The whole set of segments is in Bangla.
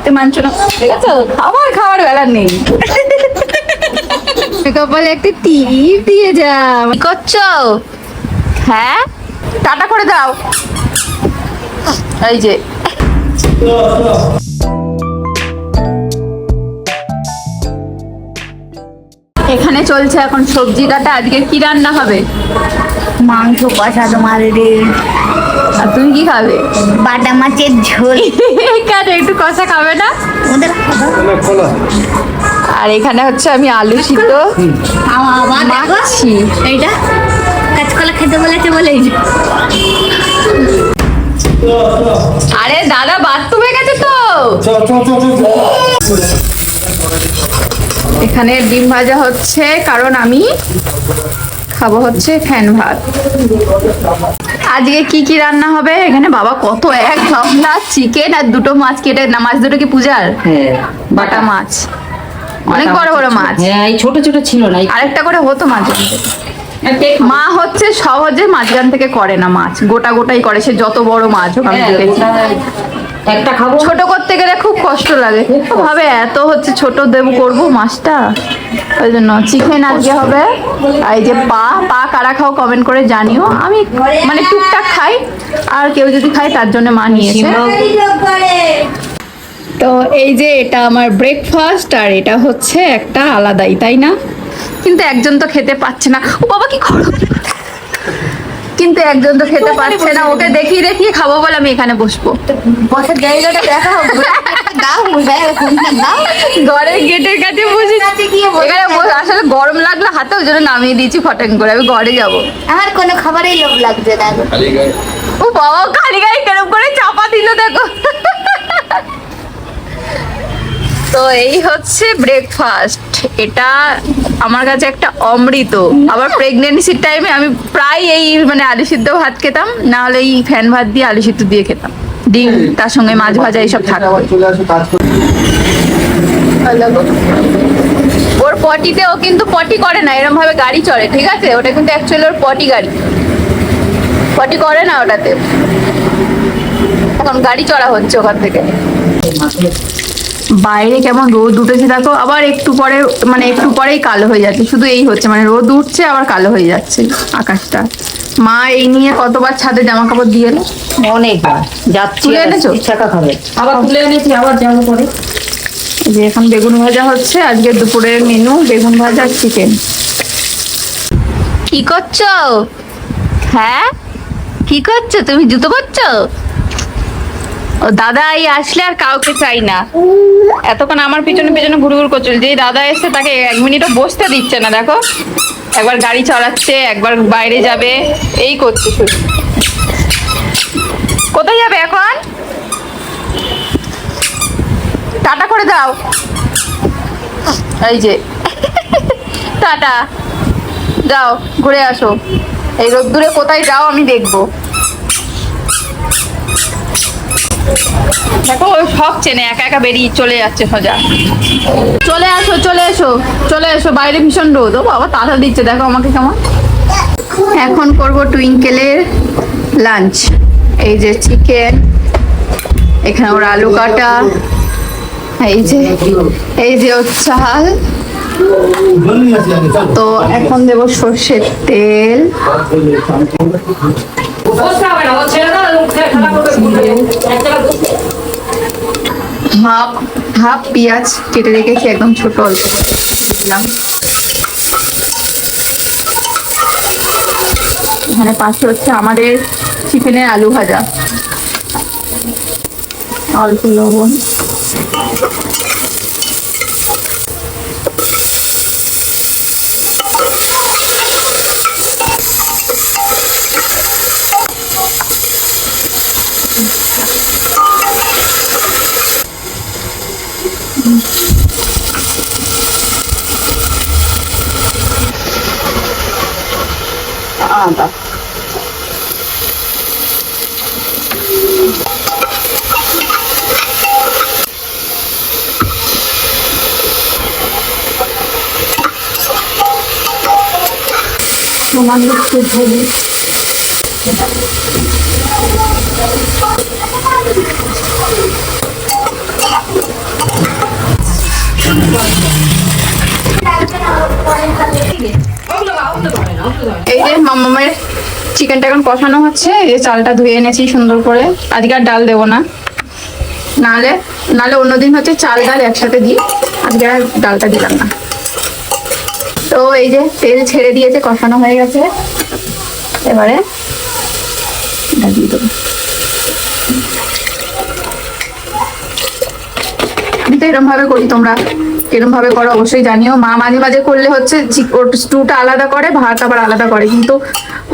তুই মানছো না, ঠিক আছে? আমার খাওয়ার বেলা নেই। কপালে একটা টিপ দিয়ে যা। কি করছো? হ্যাঁ, টাটা করে দাও। এই যে এখানে চলছে এখন সবজি কাটা। আজকে কি রান্না হবে? মাংস কষা তোমার রে। আর তুমি কি খাবে? বাটা মাছের ঝোল। কেন, একটু কষা খাবে না? ওদের আর এখানে হচ্ছে আমি আলু সিদ্ধ মাখছি। এইটা কাঁচকলা খেতে বলেছে বলে এই যে। আরে দাদা বাথরুমে গেছে তো। এখানে ডিম ভাজা হচ্ছে, কারণ আমি খাবো হচ্ছে ফ্যান ভাত। আজকে কি কি রান্না হবে? এখানে বাবা কত এক গামলা চিকেন আর দুটো মাছ কেটে না, মাছ দুটো কি পূজার? হ্যাঁ, বাটা মাছ, অনেক বড় বড় মাছ। হ্যাঁ, এই ছোট ছোট ছিল না। আরেকটা করে হতো মাঝে মা হচ্ছে সহজে মাঝখান থেকে করে না, মাছ গোটা গোটাই করে, সে যত বড় মাছ হোক। আমি দেখেছি একটা খাবো, ছোট করতে গেলে খুব কষ্ট লাগে, ভাবে এত হচ্ছে ছোট দেবো করবো মাছটা, ওই জন্য চিকেন আজকে হবে। আর এই যে পা পা কারা খাও কমেন্ট করে জানিও। আমি মানে টুকটাক খাই, আর কেউ যদি খায় তার জন্য মা নিয়েছে। তো এই যে এটা আমার ব্রেকফাস্ট, আর এটা হচ্ছে একটা আলাদাই, তাই না? কিন্তু একজন তো খেতে পাচ্ছে না। ও বাবা কি করো, কিন্তু একজন তো খেতে পাচ্ছে না। ওকে দেখিয়ে দেখিয়ে খাবো বলে আমি এখানে বসবো। বসার জায়গাটা দেখা হবে। দাও দাও ঘরের গেটের কাছে বসে এখানে আসলে গরম লাগলো হাতে, ওই জন্য নামিয়ে দিয়েছি ফটাং করে। আমি ঘরে যাব। আমার কোনো খাবারই লোভ লাগছে না। ও বাবা খালি গায়ে কেরম করে চাপা দিল দেখো। তো এই হচ্ছে ব্রেকফাস্ট। এটা আমার কাছে একটা অমৃত। আবার প্রেগনেন্সির টাইমে আমি প্রায় এই মানে আলু সিদ্ধ ভাত খেতাম, না হলে এই ফ্যান ভাত দিয়ে আলু সিদ্ধ দিয়ে খেতাম, ডিম তার সঙ্গে মাছ ভাজা এইসব থাকতো। ওর পটিতে ও কিন্তু পটি করে না, এরকম ভাবে গাড়ি চড়ে, ঠিক আছে? ওটা কিন্তু অ্যাকচুয়ালি ওর পটি গাড়ি, পটি করে না ওটাতে। এখন গাড়ি চড়া হচ্ছে ওখান থেকে। বাইরে কেমন রোদ উঠেছে দেখো, আবার একটু পরে মানে একটু পরেই কালো হয়ে যাচ্ছে। শুধু এই হচ্ছে মানে রোদ উঠছে আবার কালো হয়ে যাচ্ছে আকাশটা। মা এই নিয়ে কতবার ছাদে জামা কাপড় দিয়ে এলো? অনেকবার যাচ্ছি। তুলে এনেছো? টাকা খাবে, আবার তুলে এনেছি, আবার যাবো পরে। এই যে এখন বেগুন ভাজা হচ্ছে, আজকে দুপুরের মেনু বেগুন ভাজা চিকেন। কি করছো? হ্যাঁ, কি করছো তুমি? জুতো করছো? ও দাদা এই আসলে আর কাউকে চাই না, এতক্ষণ আমার পিছনে পিছনে ঘুরে ঘুরে করছিল। যে দাদা এসে তাকে এক মিনিটও বসতে দিচ্ছে না, দেখো একবার গাড়ি চালাচ্ছে, একবার বাইরে যাবে, এই করছে শুধু। কোথায় যাবে এখন? টাটা করে দাও। এই যে টাটা, যাও ঘুরে আসো। এই রোদ্দুরে কোথায় যাও আমি দেখবো। দেখো ও সব চেনে, একা একা বেরিয়ে চলে যাচ্ছে সোজা। চলে আসো চলে এসো চলে এসো, বাইরে ভীষণ রোদ। ও বাবা তাড়া দিচ্ছে দেখো আমাকে কেমন। এখন করব টুইঙ্কেলের লাঞ্চ। এই যে চিকেন, এখানে ওর আলু কাটা, এই যে ওর চাল। তো এখন দেবো সর্ষের তেল, হাফ হাফ পেঁয়াজ কেটে রেখেছি একদম ছোট, অল্প দিলাম। এখানে পাশে হচ্ছে আমাদের চিকেনের আলু ভাজা, অল্প লবণ, আদা। সমান একটু হলুদ, এই যে মামামের চিকেনটা এখন কষানো হচ্ছে। এই যে চালটা ধুয়ে এনেছি সুন্দর করে, আজকে আর ডাল দেবো না, নাহলে নাহলে অন্যদিন হচ্ছে চাল ডাল একসাথে দিই, আজকে আর ডালটা দিলাম না। তো এই যে তেল ছেড়ে দিয়েছে, কষানো হয়ে গেছে, এবারে এটা দিয়ে দেবো। আমি তো এরকম ভাবে করি, তোমরা কিরম ভাবে করো অবশ্যই জানিও। মা মাঝে মাঝে করলে হচ্ছে স্টুটা আলাদা করে, ভাত আবার আলাদা করে, কিন্তু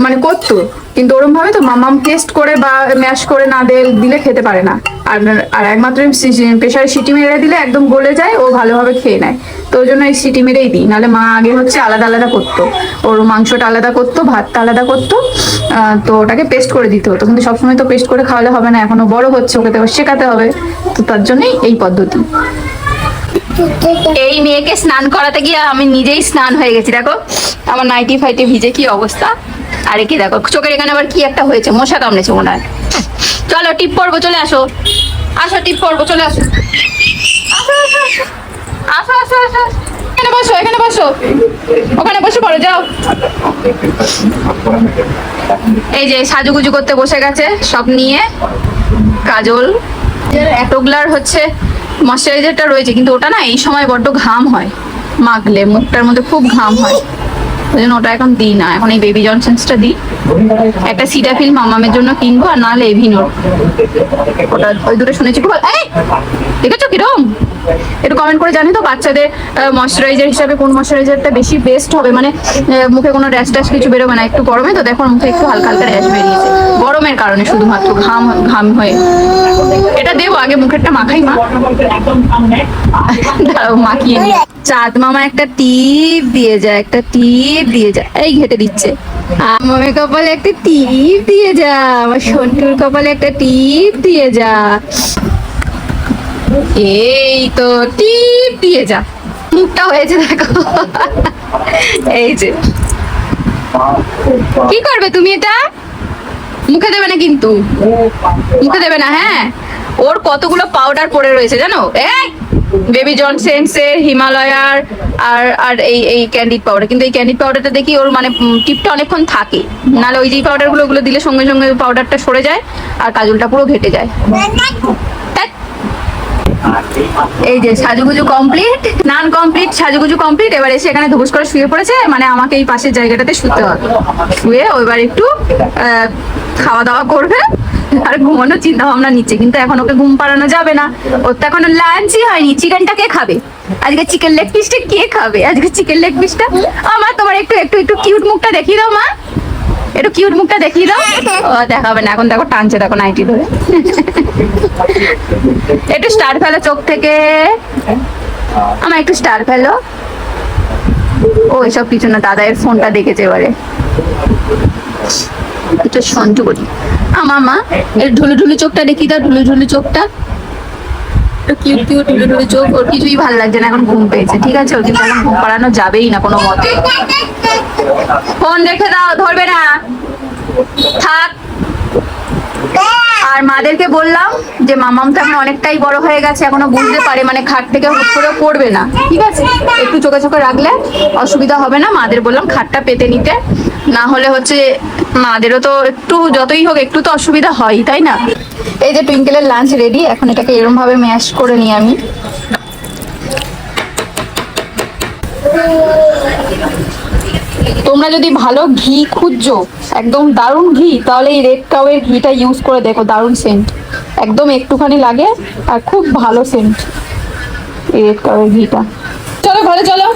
মানে করতো, কিন্তু ওরম ভাবে তো মামাম টেস্ট করে বা ম্যাশ করে না দিলে খেতে পারে না। আর আর একমাত্র প্রেশারে সিটি মেরে দিলে একদম গলে যায়, ও ভালোভাবে খেয়ে নেয়। তো ওই জন্য এই সিটি মেরেই দিই, নাহলে মা আগে হচ্ছে আলাদা আলাদা করতো, ওর মাংসটা আলাদা করতো, ভাতটা আলাদা করতো, তো ওটাকে পেস্ট করে দিতে হতো। কিন্তু সবসময় তো পেস্ট করে খাওয়ালে হবে না, এখনো বড় হচ্ছে, ওকে তো শেখাতে হবে, তো তার জন্যই এই পদ্ধতি। এই মেয়েকে স্নান করাতে গিয়ে আমি নিজেই স্নান হয়ে গেছি, দেখো আমার নাইটি ফাইটি ভিজে কি অবস্থা। আরে কি দেখো চোখের এখানে আবার কি একটা হয়েছে, মশা কামড়েছে মনে হয়। চলো টিপ পড়বো, চলে আসো, আসো টিপ পড়বো, চলে আসো, আসো আসো আসো আসো আসো, এখানে বসো, এখানে বসো, ওখানে বসে পড়ো, যাও। এই যে সাজুগুজু করতে বসে গেছে সব নিয়ে, কাজল এতগুলার হচ্ছে ময়শ্চারাইজারটা রয়েছে, কিন্তু ওটা না এই সময় বড্ড ঘাম হয়, মাখলে মুখটার মধ্যে খুব ঘাম হয়, ওই জন্য ওটা এখন দিই না। এখন এই বেবি জনসনসটা দিই, একটা সিটাফিল মামামের জন্য কিনবো, আর নাহলে এভিনোর, ওটা ওই দুটো শুনেছি খুব ভালো। এই দেখেছো কিরম, একটু কমেন্ট করে জানি তো বাচ্চাদের ময়শ্চারাইজার হিসাবে কোন ময়শ্চারাইজারটা বেশি বেস্ট হবে, মানে মুখে কোনো র্যাশ ট্যাশ কিছু বেরোবে না। একটু গরমে তো দেখো মুখে একটু হালকা হালকা র্যাশ বেরিয়েছে, গরমের কারণে শুধুমাত্র ঘাম ঘাম হয়ে। এটা দেবো আগে, মুখেরটা মাখাই মা, দাঁড়াও মাখিয়ে নি। চাঁদ মামা একটা টিপ দিয়ে যা, একটা টিপ দিয়ে যা, এই ঘেটে দিচ্ছে। আমার কপালে একটা টিপ দিয়ে যা, আমার সন্টুর কপালে একটা টিপ দিয়ে যা, এই তো টিপ দিয়ে যা, মুখটা হয়েছে দেখো। এই যে কি করবে তুমি, এটা মুখে দেবে না কিন্তু, মুখে দেবে না, হ্যাঁ। ওর কতগুলো পাউডার পড়ে রয়েছে জানো, বেবি জনসেন্সের, হিমালয়ার, আর আর এই ক্যান্ডিড পাউডার, কিন্তু এই ক্যান্ডিড পাউডারটা দেখি ওর মানে টিপটা অনেকক্ষণ থাকে, নাহলে ওই যে পাউডার গুলো দিলে সঙ্গে সঙ্গে পাউডারটা সরে যায় আর কাজলটা পুরো ঘেটে যায়। এই যে সাজুগুজু কমপ্লিট, স্নান কমপ্লিট, সাজুগুজু কমপ্লিট, এবার এসে এখানে ধুবুস করে শুয়ে পড়েছে, মানে আমাকে এই পাশের জায়গাটাতে শুতে হবে, শুয়ে এবার একটু খাওয়া দাওয়া করবে আর ঘুমানোর চিন্তা ভাবনা নিচ্ছে। কিন্তু এখন ওকে ঘুম পাড়ানো যাবে না, ওর তো এখনো লাঞ্চই হয়নি। চিকেনটা কে খাবে আজকে, চিকেন লেগ পিসটা কে খাবে আজকে, চিকেন লেগ পিসটা? মা তোমার একটু একটু একটু কিউট মুখটা দেখিয়ে দাও মা, একটু কিউট মুখটা দেখিয়ে দাও। ও দেখাবে না, এখন দেখো টানছে, দেখো নাইটি ধরে। একটু স্টার ফেলো চোখ থেকে, আমার একটু স্টার ফেলো। ও এসব কিছু না, দাদা এর ফোনটা দেখেছে এবারে। একটু সন্টু করি, আমার মা এর ঢুলু ঢুলু চোখটা দেখিয়ে দাও, ঢুলু ঢুলু চোখটা, কিউট কিউট ঢুলু ঢুলু চোখ। ওর কিছুই ভালো লাগছে না, এখন ঘুম পেয়েছে, ঠিক আছে, ওর কিন্তু এখন ঘুম পাড়ানো যাবেই না কোনো মতে। ফোন রেখে দাও, ধরবে না, থাক। আর মাদেরকে বললাম যে মামাম তো এখন অনেকটাই বড় হয়ে গেছে, এখনো বুঝতে পারে, মানে খাট থেকে হুট করে পড়বে না, ঠিক আছে, একটু চোখে চোখে রাখলে অসুবিধা হবে না। মাদের বললাম খাটটা পেতে নিতে, না হলে হচ্ছে মাদেরও তো একটু যতই হোক একটু তো অসুবিধা হয়, তাই না। এই যে টুইঙ্কেলের লাঞ্চ রেডি, এখন এটাকে এরকম ভাবে ম্যাশ করে নিই আমি। তোমরা যদি ভালো ঘি খুঁজছো, একদম দারুণ ঘি, তাহলে এই রেড কাউয়ের ঘিটা ইউজ করে দেখো, দারুণ সেন্ট, একদম একটুখানি লাগে আর খুব ভালো সেন্ট এই রেড কাউয়ের ঘিটা। চলো ঘরে চলো,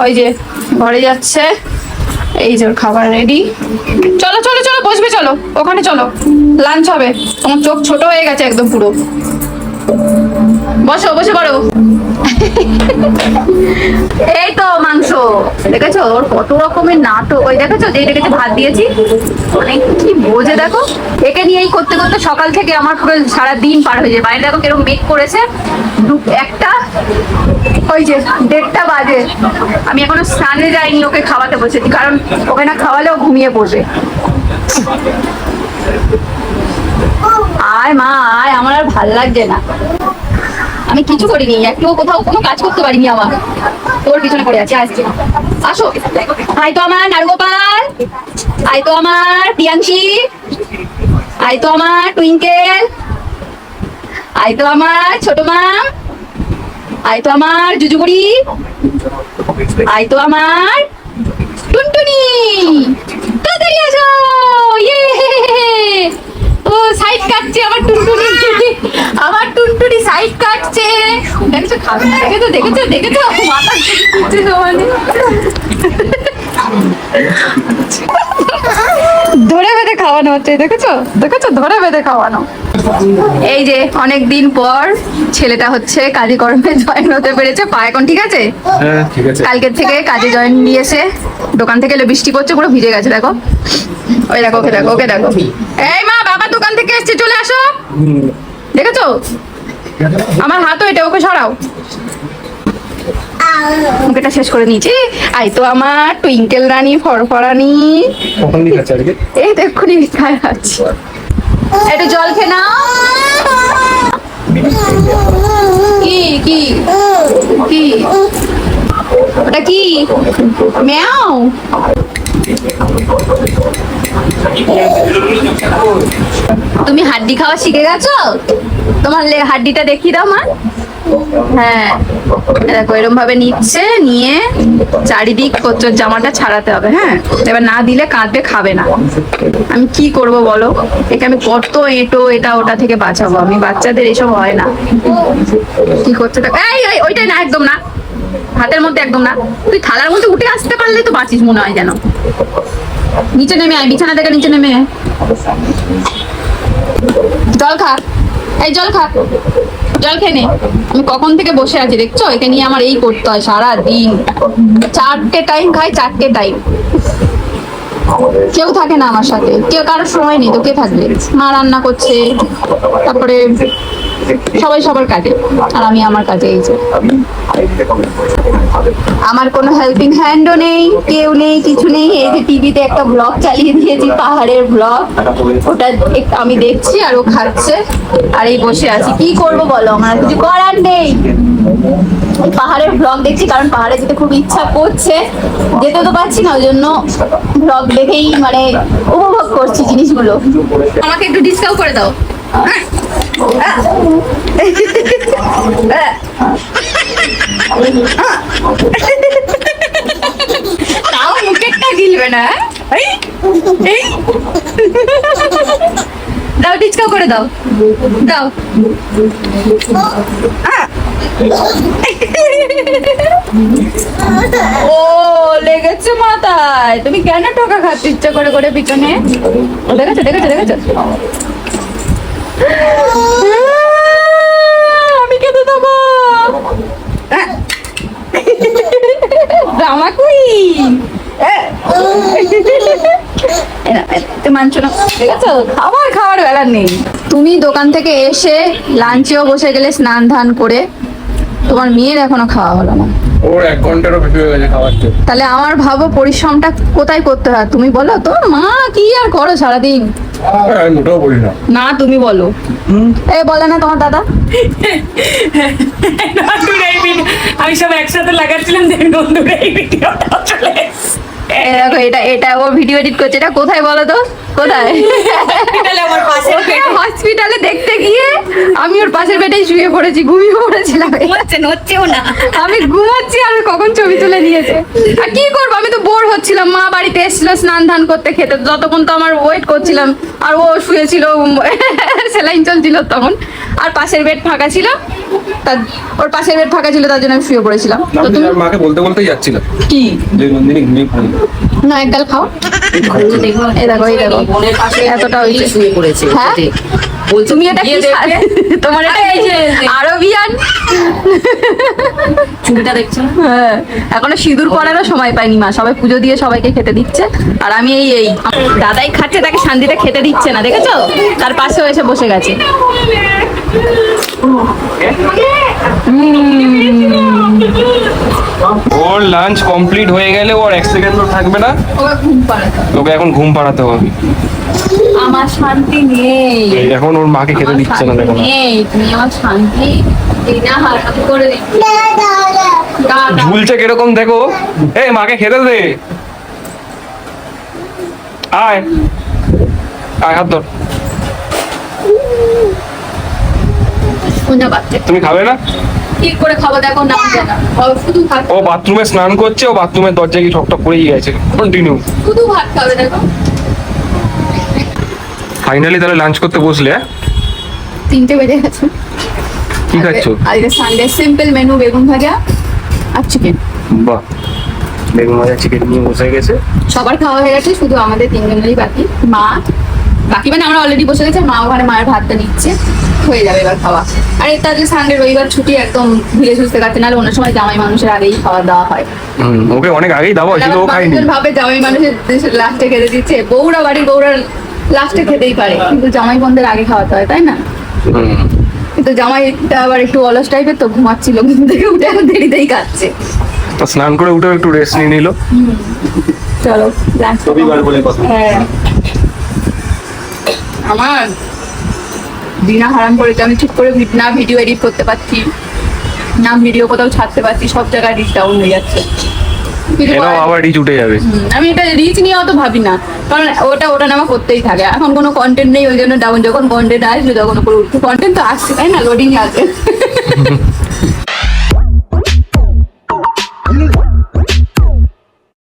ওই যে ঘরে যাচ্ছে, এই যে ওর খাবার রেডি। চলো চলো চলো বসবে, চলো ওখানে চলো, লাঞ্চ হবে। তোমার চোখ ছোট হয়ে গেছে একদম পুরো, বসো, বসে পড়ো। এই তো মাংস দেখেছো, ওর কত রকমের নাটক, ওই দেখেছো যে দেখেছো ভাত দিয়েছি, অনেক কি বোঝে দেখো। একে নিয়েই করতে করতে সকাল থেকে আমার পুরো সারা দিন পার হয়ে যায়। বাইরে দেখো কিরকম মেঘ করেছে, একটা ওই যে 1:30 বাজে, আমি এখনো স্নানে যাইনি, ওকে খাওয়াতে বসেছি, কারণ ওকে না খাওয়ালেও ঘুমিয়ে পড়বে। আয় মা আয়, আমার আর ভাল লাগছে না, আমি কিছু করিনি, একটুও কোথাও কোনো কাজ করতে পারিনি। আমার তোর পিছনে পড়ে আছে, আসছে। আসো, আয় তো আমার নারুগোপাল, আয় তো আমার প্রিয়াংশী, আয় তো আমার টুইঙ্কেল, আয় তো আমার ছোট মা, আয় তো আমার জুজুবুড়ি, আয় তো আমার টুনটুনি। তাড়াতাড়ি আসো, ইয়ে! ও সাইড কাটছে আমার টুনটুনি, আমার টুনটুনি সাইড কাটছে। দেখছো খাবে না, দেখেছো দেখেছো দেখেছো মাথা ঘুরছে সমানে। ধরে বেঁধে খাওয়ানো হচ্ছে, দেখেছো দেখেছো, ধরে বেঁধে খাওয়ানো। এই যে অনেক দিন পর ছেলেটা হচ্ছে কাজে কর্মে জয়েন হতে পেরেছে। পা এখন ঠিক আছে? হ্যাঁ ঠিক আছে। কালকের থেকে কাজে জয়েন দিয়েছে। দোকান থেকে এলে বৃষ্টি পড়ছে, পুরো ভিজে গেছে। দেখো, ওই দেখো, ওকে দেখো, ওকে দেখো। এই মা, বাবা দোকান থেকে এসছে, চলে আসো। দেখেছো আমার হাতও এটা, ওকে সরাও। ওকেটা শেষ করে নিয়েছি। আই তো আমার টুইঙ্কেল রানী ফরফরানি। কখন নিয়ে যাচ্ছে আজকে? এই তো এক্ষুনি খায় আছি। একটু জল খেয়ে নাও। কি কি কি ওটা কি? ম্যাও। তুমি হাড্ডি খাওয়া শিখে গেছো? তোমার হাড্ডিটা দেখিয়ে দাও মা। হ্যাঁ দেখো, এরকম ভাবে নিচ্ছে, নিয়ে চারিদিক কচ্চর জামাটা ছাড়াতে হবে। হ্যাঁ, এবার না দিলে কাঁদবে, খাবে না। আমি কি করব বলো? একে আমি কত এঁটো এটা ওটা থেকে বাঁচাবো? আমি বাচ্চাদের এসব হয় না। কি করছে দেখো। এই এই ওইটাই না, একদম না, হাতের মধ্যে একদম না। তুই থালার মধ্যে উঠে আসতে পারলে তো বাঁচিস মনে হয় যেন। নিচে নেমে আয়, বিছানা থেকে নিচে নেমে আয়। জল খা, এই জল খা, জল খেয়ে নে। আমি কখন থেকে বসে আছি দেখছো, একে নিয়ে আমার এই করতে হয় সারা দিন। 4টে টাইম খাই, 4টে টাইম। কেউ থাকে না আমার সাথে, কেউ, কারোর সময় নেই তো কে থাকবে? মা রান্না করছে, তারপরে সবাই সবার কাজে, আর আমি আমার কাজে। এই যে আমার কোনো হেল্পিং হ্যান্ডও নেই, কেউ নেই, কিছু নেই। এই যে টিভিতে একটা ব্লগ চালিয়ে দিয়েছি, পাহাড়ের ব্লগ, ওটা আমি দেখছি আর ও খাচ্ছে, আর এই বসে আছি। কি করব বলো, আমার কিছু করার নেই। ওই পাহাড়ের ব্লগ দেখছি, কারণ পাহাড়ে যেতে খুব ইচ্ছা করছে, যেতে তো পারছি না, ওই জন্য ব্লগ দেখেই মানে উপভোগ করছি জিনিসগুলো। আমাকে একটু ডিসকাউন্ট করে দাও। তাও মুখেরটা গিলবে না। দাও, ডিসকাউ করে দাও, দাও। ও লেগেছে মাথায়। তুমি কেন টোকা খাচ্ছ ইচ্ছা করে করে পিছনে? দেখেছো দেখেছো দেখেছো? আমি খেতে দেবো। Drama queen. মানছো না, দেখেছো? খাওয়ার বেলা নেই। তুমি দোকান থেকে এসে লাঞ্চেও বসে গেলে স্নান ধান করে, তোমার মেয়ের এখনো খাওয়া হলো না। ওর 1 ঘন্টারও বেশি হয়ে গেছে খাওয়াচ্ছে। তাহলে আমার ভাবো পরিশ্রমটা কোথায় করতে হয়? তুমি বলো তো মা, কি আর করো সারাদিন? আমি মোটেও বলি না। না তুমি বলো। এই বলে না তোমার দাদা? আমি সব একসাথে লাগাচ্ছিলাম, বন্ধুরা এই ভিডিওটা চলে এসেছে। এই দেখো, এটা ও ভিডিও এডিট করছে। এটা কোথায় বলো তো, কোথায়? আমার পাশে হসপিটালে দেখতে গিয়ে আমি ওর পাশের বেডেই শুয়ে পড়েছি, ঘুমিয়ে পড়েছিলাম। নড়ছেও না। আমি ঘুমাচ্ছি আর কখন ছবি তুলে নিয়েছে। আর কি করবো, আমি তো বোর হচ্ছিলাম। মা বাড়িতে এসেছিল স্নান ধান করতে, খেতে, যতক্ষণ তো আমার ওয়েট করছিলাম, আর ও শুয়েছিল, সেলাইন চলছিল তখন, আর পাশের বেড ফাঁকা ছিল। ওর পাশের বেড ফাঁকা ছিল, তার জন্য আমি শুয়ে পড়েছিলাম। তো তুমি মাকে বলতে বলতেই যাচ্ছিলাম কি যে নন্দিনী ঘুমিয়ে পড়ি। না, এক গাল খাও। এই দেখো, এই দেখো, বোনের পাশে এতটা হয়েছে। শুয়ে পড়েছে। হ্যাঁ? তুমি এটা কি তোমার এটা এই যে আরবিয়ান চুলটা দেখছো? হ্যাঁ, এখনো সিঁদুর পরারও সময় পাইনি মা। সবাই পুজো দিয়ে সবাইকে খেতে দিচ্ছে, আর আমি এই দাদাই খাচ্ছে, তাকে শান্তিতে খেতে দিচ্ছে না। দেখেছো, তার পাশেও এসে বসে গেছে। ওর লাঞ্চ কমপ্লিট হয়ে গেলে ওর 1 সেকেন্ডও থাকবে না, ওকে ঘুম পাড়াতে হবে। ওকে এখন ঘুম পাড়াতে হবে। আমার শান্তি নেই, এই এখন ওর মাকে খেতে দিচ্ছে না, দেখো না। নেই, তুমি আমার শান্তি এই না হারাম করে দিচ্ছি। দাদা ঝুলছে কিরকম দেখো। এই মাকে খেতে দে, আয় আয়, হাত ধর। কোনটা বাচ্চা তুমি খাবে না? কি করে খাবো দেখো না জানা, শুধু ভাত, ও বাথরুমে স্নান করছে, ও বাথরুমের দরজায় কি ঠকঠক করেই গেছে। কন্টিনিউ। শুধু ভাত খাবে দেখো। ফাইনালি তাহলে লাঞ্চ করতে বসলে? 3টে বেজে গেছে। কি খাচ্ছ? আজকে সানডে সিম্পল মেনু, বেগুন ভাজা আর চিকেন। বাহ, বেগুন ভাজা চিকেন নিয়ে বসে গেছে। সবার খাওয়া হয়ে গেছে, শুধু আমাদের 3জনেরই বাকি। মা বাকি মানে আমরা অলরেডি বসে গেছে, মা ওখানে মায়ের ভাতটা নিচ্ছে, হয়ে যাবে এবার খাওয়া। আর এটা আজকে সানডে, রবিবার ছুটি, একদম ধীরে সুস্থে কাটছে, নাহলে অন্য সময় জামাই মানুষের আগেই খাওয়া দাওয়া হয়। ওকে অনেক আগেই দাও, কিন্তু ও খায়নি। মানুষজন ভাবে জামাই মানুষের লাস্টে খেতে দিচ্ছে, বউরা বাড়ির বউরা লাস্টে খেতেই পারে, কিন্তু জামাই বোনদের আগে খাওয়াতে হয়, তাই না? হুম। কিন্তু জামাইটা আবার একটু অলস টাইপের, তো ঘুমাচ্ছিল, ঘুম থেকে উঠে এখন দেরিতেই খাচ্ছে। তো স্নান করে উঠে একটু রেস্ট নিয়ে নিল। চলো lunch রবিবার বলে কথা। হ্যাঁ, আমার দিনা হারাম করেছে, আমি ঠিক করে না ভিডিও এডিট করতে পারছি না, ভিডিও কোথাও ছাড়তে পারছি, সব জায়গায় রিচ ডাউন হয়ে যাচ্ছে। কিছু এটাও করার- আবার রিচ উঠে যাবে। আমি এটা রিচ নিয়ে অত ভাবি না, কারণ ওটা নামা করতেই থাকে। এখন কোনো কন্টেন্ট নেই, ওই জন্য ডাউন। যখন কন্টেন্ট আসবে তখন উপরে উঠবে। কন্টেন্ট তো আসছে, তাই না, লোডিং আছে।